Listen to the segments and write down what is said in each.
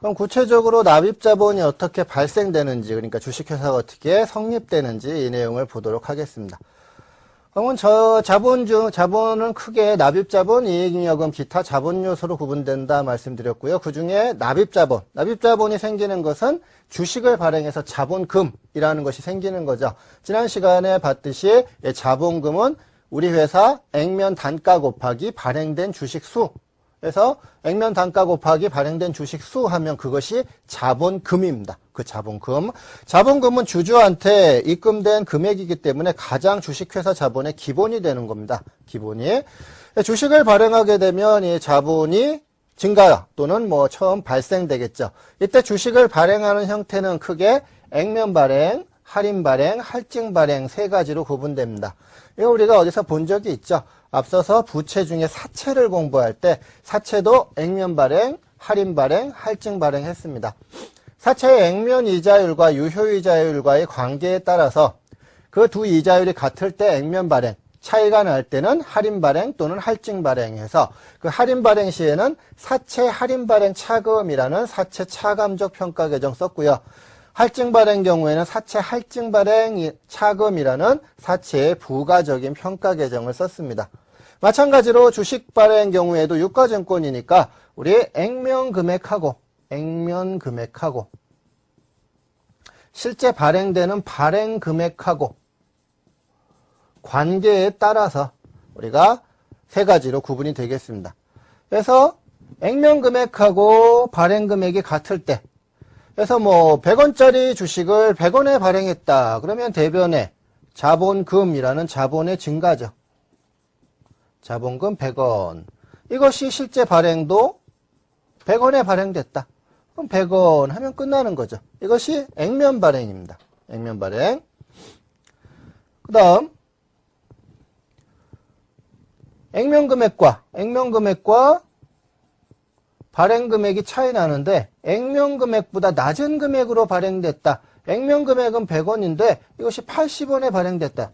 그럼 구체적으로 납입자본이 어떻게 발생되는지, 그러니까 주식회사가 어떻게 성립되는지 이 내용을 보도록 하겠습니다. 그러면 자본은 크게 납입자본, 이익잉여금, 기타 자본 요소로 구분된다 말씀드렸고요. 그 중에 납입자본이 생기는 것은 주식을 발행해서 자본금이라는 것이 생기는 거죠. 지난 시간에 봤듯이 자본금은 우리 회사 액면 단가 곱하기 발행된 주식 수. 그래서 액면 단가 곱하기 발행된 주식 수 하면 그것이 자본금입니다. 그 자본금. 자본금은 주주한테 입금된 금액이기 때문에 가장 주식회사 자본의 기본이 되는 겁니다. 기본이. 주식을 발행하게 되면 이 자본이 증가 또는 뭐 처음 발생되겠죠. 이때 주식을 발행하는 형태는 크게 액면 발행, 할인 발행, 할증 발행 세 가지로 구분됩니다. 이거 우리가 어디서 본 적이 있죠. 앞서서 부채 중에 사채를 공부할 때 사채도 액면 발행, 할인 발행, 할증 발행 했습니다. 사채의 액면 이자율과 유효 이자율과의 관계에 따라서 그 두 이자율이 같을 때 액면 발행, 차이가 날 때는 할인 발행 또는 할증 발행해서 그 할인 발행 시에는 사채 할인 발행 차금이라는 사채 차감적 평가 계정 썼고요. 할증 발행 경우에는 사채 할증 발행 차금이라는 사채의 부가적인 평가 계정을 썼습니다. 마찬가지로 주식 발행 경우에도 유가증권이니까 우리 액면 금액하고 실제 발행되는 발행 금액하고 관계에 따라서 우리가 세 가지로 구분이 되겠습니다. 그래서 액면 금액하고 발행 금액이 같을 때, 그래서 뭐 100원짜리 주식을 100원에 발행했다. 그러면 대변에 자본금이라는 자본의 증가죠. 자본금 100원. 이것이 실제 발행도 100원에 발행됐다. 그럼 100원 하면 끝나는 거죠. 이것이 액면 발행입니다. 액면 발행. 그 다음 액면 금액과 발행 금액이 차이 나는데 액면 금액보다 낮은 금액으로 발행됐다. 액면 금액은 100원인데 이것이 80원에 발행됐다.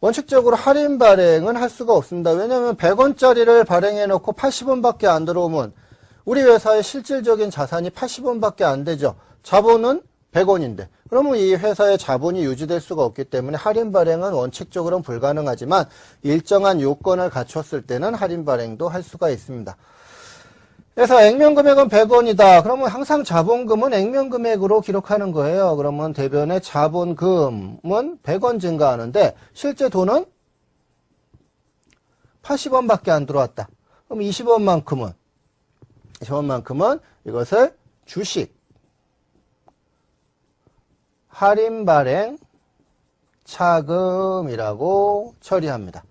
원칙적으로 할인 발행은 할 수가 없습니다. 왜냐하면 100원짜리를 발행해 놓고 80원밖에 안 들어오면 우리 회사의 실질적인 자산이 80원밖에 안 되죠. 자본은 100원인데. 그러면 이 회사의 자본이 유지될 수가 없기 때문에 할인 발행은 원칙적으로는 불가능하지만 일정한 요건을 갖췄을 때는 할인 발행도 할 수가 있습니다. 그래서 액면 금액은 100원이다. 그러면 항상 자본금은 액면 금액으로 기록하는 거예요. 그러면 대변의 자본금은 100원 증가하는데 실제 돈은 80원밖에 안 들어왔다. 그럼 20원만큼은 이것을 주식 할인 발행 차금이라고 처리합니다.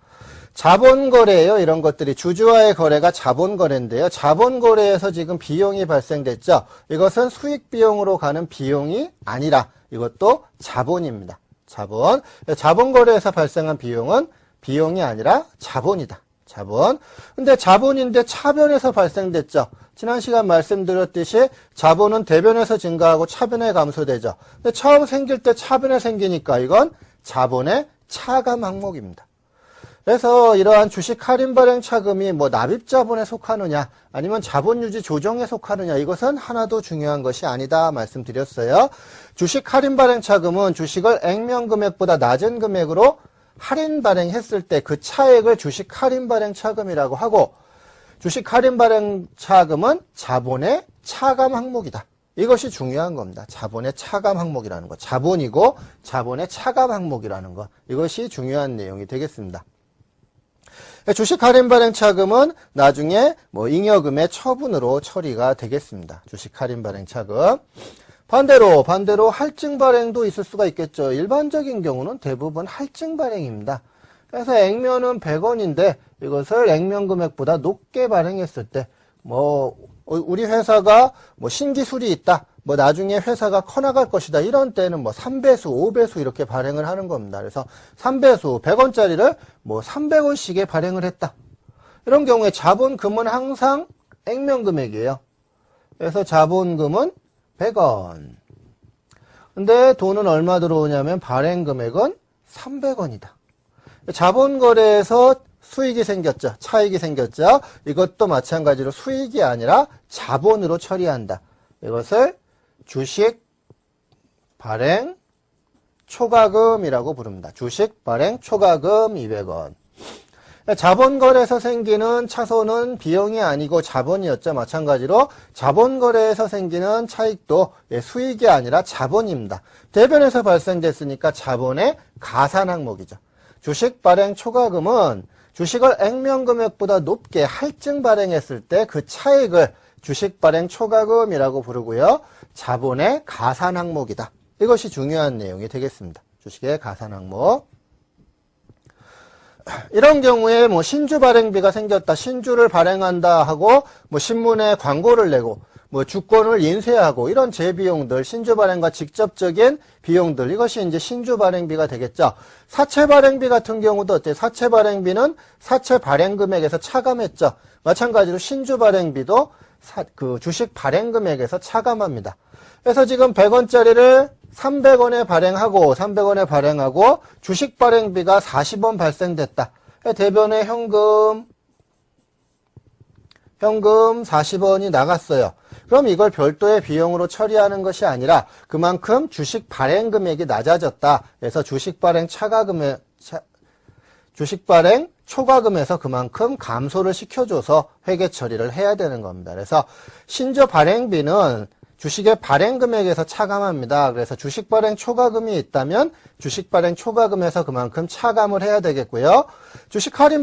자본거래예요. 이런 것들이 주주와의 거래가 자본거래인데요. 자본거래에서 지금 비용이 발생됐죠. 이것은 수익비용으로 가는 비용이 아니라 이것도 자본입니다. 자본거래에서 발생한 비용은 비용이 아니라 자본이다. 자본. 근데 자본인데 차변에서 발생됐죠. 지난 시간 말씀드렸듯이 자본은 대변에서 증가하고 차변에 감소되죠. 근데 처음 생길 때 차변에 생기니까 이건 자본의 차감 항목입니다. 그래서 이러한 주식 할인 발행 차금이 뭐 납입자본에 속하느냐 아니면 자본유지 조정에 속하느냐 이것은 하나도 중요한 것이 아니다 말씀드렸어요. 주식 할인 발행 차금은 주식을 액면 금액보다 낮은 금액으로 할인 발행했을 때 그 차액을 주식 할인 발행 차금이라고 하고 주식 할인 발행 차금은 자본의 차감 항목이다. 이것이 중요한 겁니다. 자본의 차감 항목이라는 것. 자본이고 자본의 차감 항목이라는 것. 이것이 중요한 내용이 되겠습니다. 주식 할인 발행 차금은 나중에 뭐 잉여금의 처분으로 처리가 되겠습니다. 주식 할인 발행 차금. 반대로 할증 발행도 있을 수가 있겠죠. 일반적인 경우는 대부분 할증 발행입니다. 그래서 액면은 100원인데 이것을 액면 금액보다 높게 발행했을 때 뭐 우리 회사가 뭐 신기술이 있다. 뭐 나중에 회사가 커나갈 것이다. 이런 때는 뭐 3배수, 5배수 이렇게 발행을 하는 겁니다. 그래서 3배수, 100원짜리를 뭐 300원씩에 발행을 했다. 이런 경우에 자본금은 항상 액면 금액이에요. 그래서 자본금은 100원. 근데 돈은 얼마 들어오냐면 발행 금액은 300원이다. 자본거래에서 수익이 생겼죠. 차익이 생겼죠. 이것도 마찬가지로 수익이 아니라 자본으로 처리한다. 이것을 주식 발행 초과금이라고 부릅니다. 주식 발행 초과금 200원. 자본거래에서 생기는 차손은 비용이 아니고 자본이었죠. 마찬가지로 자본거래에서 생기는 차익도 수익이 아니라 자본입니다. 대변에서 발생됐으니까 자본의 가산 항목이죠. 주식 발행 초과금은 주식을 액면금액보다 높게 할증 발행했을 때 그 차익을 주식 발행 초과금이라고 부르고요. 자본의 가산 항목이다. 이것이 중요한 내용이 되겠습니다. 주식의 가산 항목. 이런 경우에 뭐 신주 발행비가 생겼다, 신주를 발행한다 하고 뭐 신문에 광고를 내고 뭐 주권을 인쇄하고 이런 재비용들, 신주 발행과 직접적인 비용들, 이것이 이제 신주 발행비가 되겠죠. 사채 발행비 같은 경우도 어때요? 사채 발행비는 사채 발행 금액에서 차감했죠. 마찬가지로 신주 발행비도 그 주식 발행 금액에서 차감합니다. 그래서 지금 100원짜리를 300원에 발행하고 주식 발행비가 40원 발생됐다. 대변에 현금 40원이 나갔어요. 그럼 이걸 별도의 비용으로 처리하는 것이 아니라 그만큼 주식 발행 금액이 낮아졌다. 그래서 주식 발행 초과금에서 그만큼 감소를 시켜줘서 회계 처리를 해야 되는 겁니다. 그래서 신주 발행비는 주식의 발행 금액에서 차감합니다. 그래서 주식 발행 초과금이 있다면 주식 발행 초과금에서 그만큼 차감을 해야 되겠고요. 주식 할인